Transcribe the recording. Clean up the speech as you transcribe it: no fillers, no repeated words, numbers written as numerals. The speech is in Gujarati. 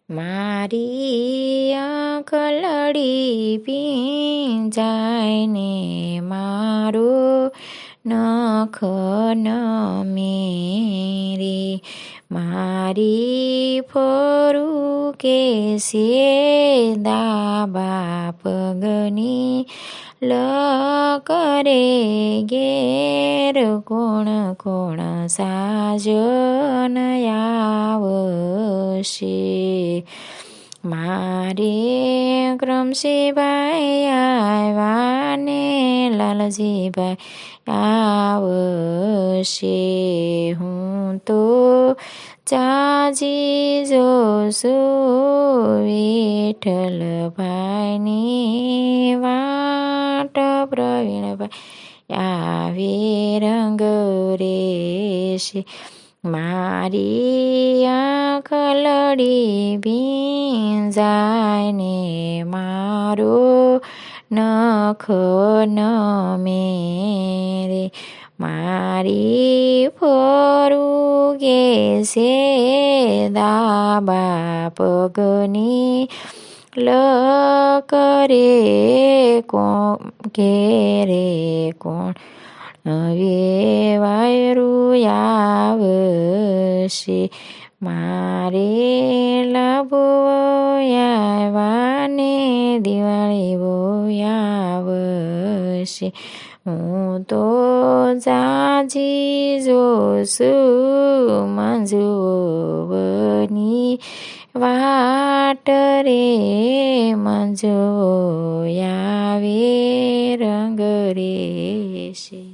મારી આંખલડી ભીંજાય ને મારો નખ નમે મારી ફરું કે છે દાબા પગની લકરે ઘેર કોણ કોણ સાજન આવશે મારે ક્રમશીભાઈ આવ્યા ને લાલજીભાઈ આવશે હું તો ચાજી જોશું વિઠ્ઠલભાઈની વાટ પ્રવીણભાઈ આવે રંગ રેશે મારી આંખલડી ભીંજાય ને મારો નખ નમે મારી ફરું કે છે દાબા પગની લકરે ઘેરે કોણ વેવાયરું આવશે મારે લાભો આવ્યા ને દિવાળી બહુ આવશે હું તો જાજી જોશું મંજુઓની વાટ રે મંજુઓ આવે રંગ રેશે